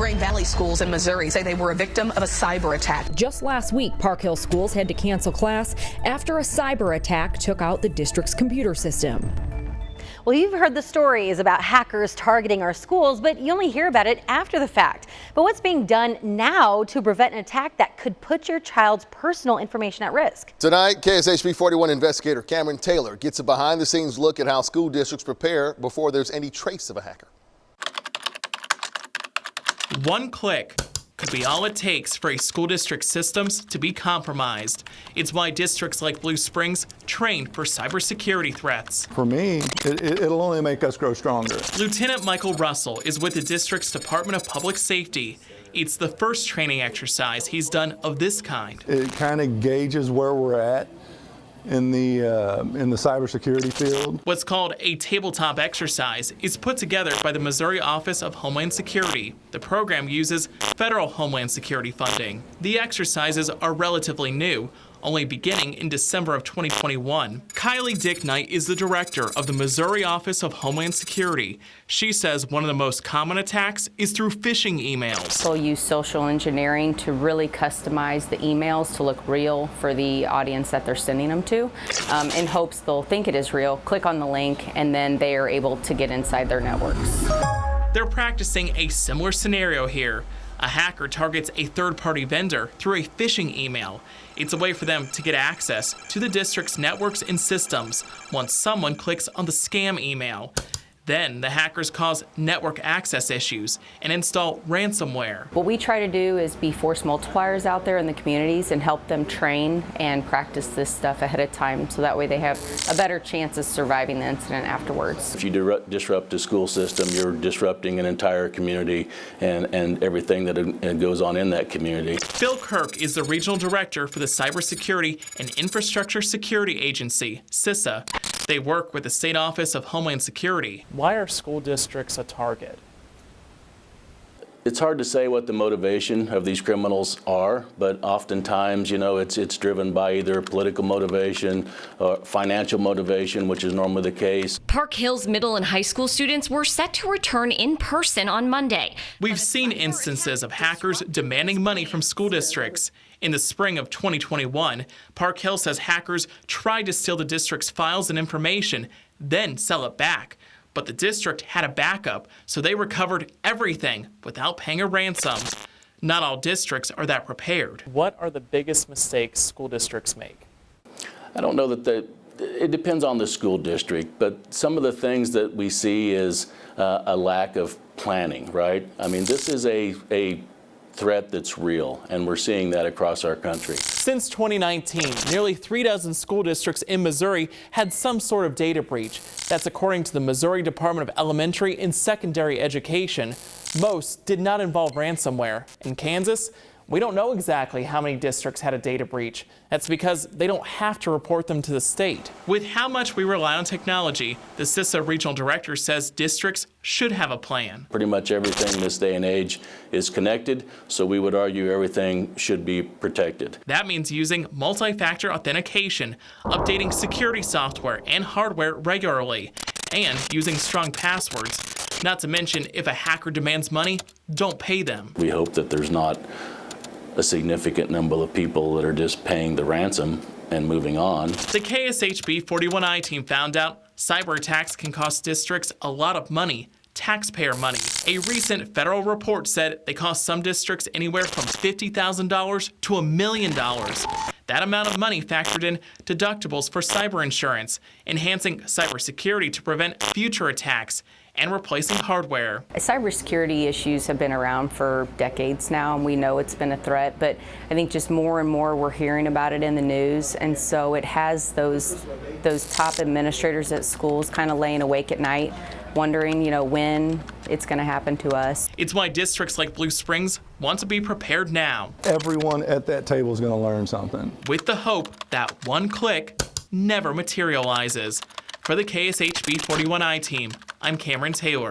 Green Valley schools in Missouri say they were a victim of a cyber attack. Just last week, Park Hill schools had to cancel class after a cyber attack took out the district's computer system. Well, you've heard the stories about hackers targeting our schools, but you only hear about it after the fact. But what's being done now to prevent an attack that could put your child's personal information at risk? Tonight, KSHB 41 investigator Cameron Taylor gets a behind-the-scenes look at how school districts prepare before there's any trace of a hacker. One click could be all it takes for a school district's systems to be compromised. It's why districts like Blue Springs train for cybersecurity threats. For me, it'll only make us grow stronger. Lieutenant Michael Russell is with the district's Department of Public Safety. It's the first training exercise he's done of this kind. It kind of gauges where we're at in the cybersecurity field. What's called a tabletop exercise is put together by the Missouri Office of Homeland Security. The program uses federal Homeland Security funding. The exercises are relatively new, only beginning in December of 2021. Kylie Dicknight is the director of the Missouri Office of Homeland Security. She says one of the most common attacks is through phishing emails. They'll use social engineering to really customize the emails to look real for the audience that they're sending them to, in hopes they'll think it is real, click on the link, and then they are able to get inside their networks. They're practicing a similar scenario here. A hacker targets a third-party vendor through a phishing email. It's a way for them to get access to the district's networks and systems once someone clicks on the scam email. Then the hackers cause network access issues and install ransomware. What we try to do is be force multipliers out there in the communities and help them train and practice this stuff ahead of time so that way they have a better chance of surviving the incident afterwards. If you disrupt a school system, you're disrupting an entire community and everything that goes on in that community. Phil Kirk is the regional director for the Cybersecurity and Infrastructure Security Agency, CISA. They work with the State Office of Homeland Security. Why are school districts a target? It's hard to say what the motivation of these criminals are, but oftentimes, it's driven by either political motivation or financial motivation, which is normally the case. Park Hill's middle and high school students were set to return in person on Monday. We've seen instances of hackers demanding money from school districts. In the spring of 2021, Park Hill says hackers tried to steal the district's files and information, then sell it back. But the district had a backup, so they recovered everything without paying a ransom. Not all districts are that prepared. What are the biggest mistakes school districts make? I don't know that it depends on the school district, but some of the things that we see is a lack of planning, right? I mean, this is a threat that's real, and we're seeing that across our country. Since 2019, nearly 36 school districts in Missouri had some sort of data breach. That's according to the Missouri Department of Elementary and Secondary Education. Most did not involve ransomware. In Kansas, we don't know exactly how many districts had a data breach. That's because they don't have to report them to the state. With how much we rely on technology, the CISA regional director says districts should have a plan. Pretty much everything in this day and age is connected, so we would argue everything should be protected. That means using multi-factor authentication, updating security software and hardware regularly, and using strong passwords. Not to mention, if a hacker demands money, don't pay them. We hope that there's not a significant number of people that are just paying the ransom and moving on. The KSHB 41I team found out cyber attacks can cost districts a lot of money, taxpayer money. A recent federal report said they cost some districts anywhere from $50,000 to $1 million. That amount of money factored in deductibles for cyber insurance, enhancing cybersecurity to prevent future attacks, and replacing hardware. Cybersecurity issues have been around for decades now, and we know it's been a threat, but I think just more and more we're hearing about it in the news, and so it has those top administrators at schools kind of laying awake at night, wondering, when it's going to happen to us. It's why districts like Blue Springs want to be prepared now. Everyone at that table is going to learn something. With the hope that one click never materializes. For the KSHB 41I team, I'm Cameron Taylor.